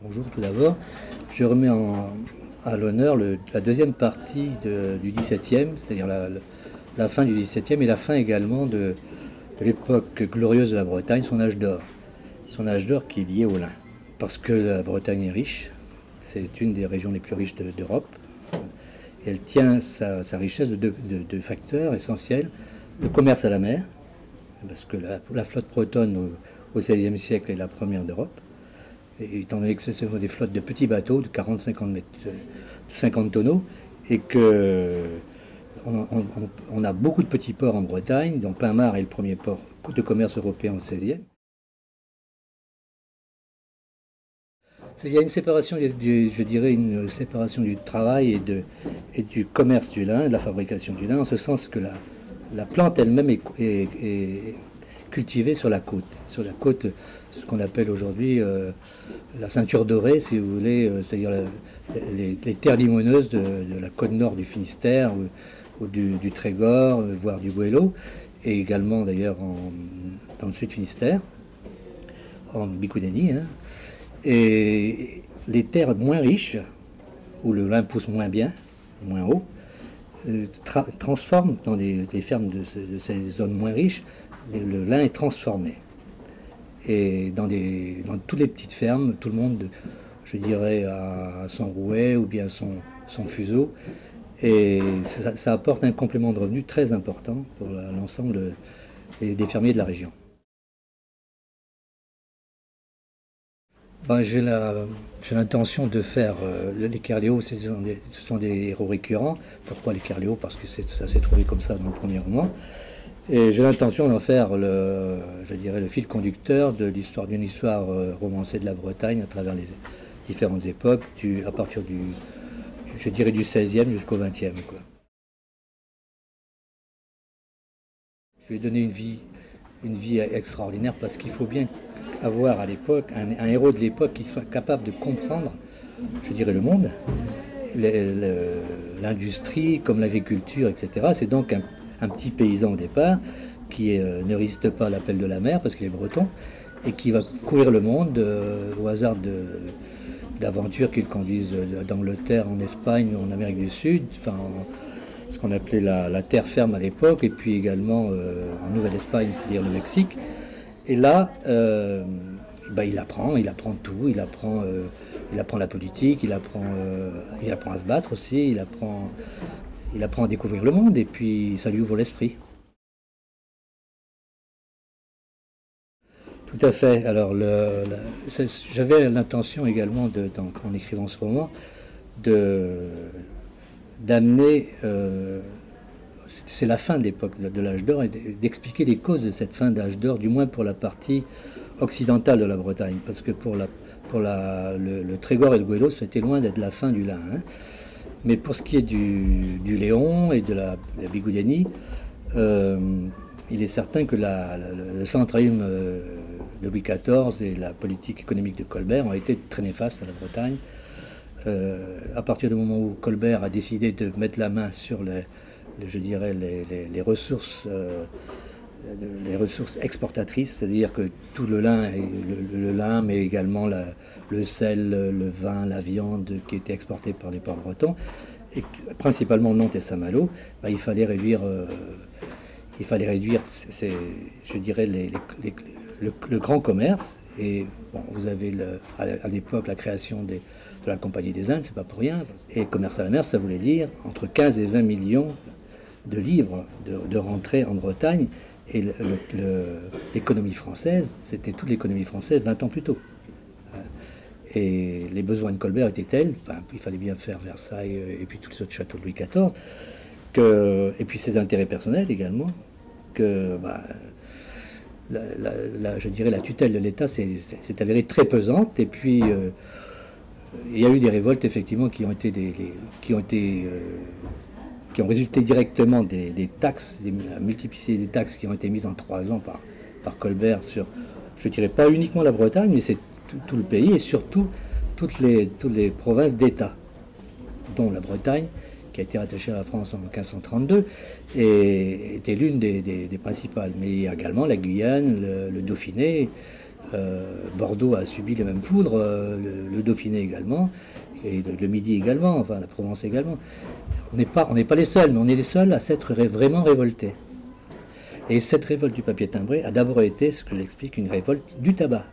Bonjour, tout d'abord, je remets à l'honneur la deuxième partie du XVIIe, c'est-à-dire la fin du XVIIe et la fin également de l'époque glorieuse de la Bretagne, son âge d'or. Son âge d'or qui est lié au lin. Parce que la Bretagne est riche, c'est une des régions les plus riches d'Europe. Elle tient sa richesse de deux facteurs essentiels. Le commerce à la mer, parce que la flotte bretonne au XVIe siècle est la première d'Europe. Et étant donné que ce sont des flottes de petits bateaux de 40-50 mètres, 50 tonneaux, et que on a beaucoup de petits ports en Bretagne, dont Pinmar est le premier port de commerce européen au XVIe. Il y a une séparation, je dirais, une séparation du travail et du commerce du lin, de la fabrication du lin, en ce sens que la plante elle-même est cultivée sur la côte, ce qu'on appelle aujourd'hui la ceinture dorée, si vous voulez, c'est-à-dire les terres limoneuses de la côte nord du Finistère ou du Trégor, voire du Goëlo, et également d'ailleurs dans le sud Finistère, en Bicoudennie. Hein. Et les terres moins riches, où le lin pousse moins bien, moins haut, transforment dans les fermes de ces zones moins riches, le lin est transformé. Et dans toutes les petites fermes, tout le monde, je dirais, a son rouet ou bien son fuseau. Et ça apporte un complément de revenu très important pour l'ensemble des fermiers de la région. Ben, j'ai l'intention de faire les Kerléos, ce sont des héros récurrents. Pourquoi les Kerléos? Parce que ça s'est trouvé comme ça dans le premier roman. Et j'ai l'intention d'en faire, je dirais, le fil conducteur d'une histoire romancée de la Bretagne à travers les différentes époques, à partir je dirais, du XVIe jusqu'au XXe. Je lui ai donné une vie extraordinaire parce qu'il faut bien avoir à l'époque un héros de l'époque qui soit capable de comprendre, je dirais, le monde, l'industrie comme l'agriculture, etc. C'est donc un petit paysan au départ qui ne résiste pas à l'appel de la mer parce qu'il est breton et qui va courir le monde au hasard d'aventures qui le conduisent d'Angleterre en Espagne ou en Amérique du Sud, enfin ce qu'on appelait la terre ferme à l'époque, et puis également en Nouvelle-Espagne, c'est-à-dire le Mexique. Et là, il apprend tout, il apprend la politique, il apprend à se battre aussi, il apprend à découvrir le monde, et puis ça lui ouvre l'esprit. Tout à fait. Alors, j'avais l'intention également, en écrivant ce roman, d'amener, c'est la fin de l'époque de l'âge d'or, et d'expliquer les causes de cette fin d'âge d'or, du moins pour la partie occidentale de la Bretagne, parce que pour le Trégor et le Goëlo, c'était loin d'être la fin du lin. Hein. Mais pour ce qui est du Léon et de la Bigoudennie, il est certain que le centralisme de Louis XIV et la politique économique de Colbert ont été très néfastes à la Bretagne. À partir du moment où Colbert a décidé de mettre la main sur les ressources exportatrices, c'est-à-dire que tout le lin, le lin, mais également le sel, le vin, la viande qui était exportée par les ports bretons, et principalement Nantes et Saint-Malo, il fallait réduire, je dirais, le grand commerce. Et bon, vous avez à l'époque la création de la Compagnie des Indes, c'est pas pour rien. Et commerce à la mer, ça voulait dire entre 15 et 20 millions de livres de rentrée en Bretagne. Et l'économie française, c'était toute l'économie française 20 ans plus tôt. Et les besoins de Colbert étaient tels, il fallait bien faire Versailles et puis tous les autres châteaux de Louis XIV, et puis ses intérêts personnels également, que je dirais la tutelle de l'État s'est avérée très pesante. Et puis il y a eu des révoltes effectivement qui ont résulté directement des taxes, la multiplicité des taxes qui ont été mises en 3 ans par Colbert sur, je dirais pas uniquement la Bretagne, mais c'est tout le pays, et surtout toutes les provinces d'État, dont la Bretagne, qui a été rattachée à la France en 1532, et était l'une des principales. Mais il y a également la Guyane, le Dauphiné. Bordeaux a subi les mêmes foudres, le Dauphiné également, et le Midi également, enfin la Provence également. On n'est pas les seuls, mais on est les seuls à s'être vraiment révoltés. Et cette révolte du papier timbré a d'abord été, ce que j'explique, une révolte du tabac.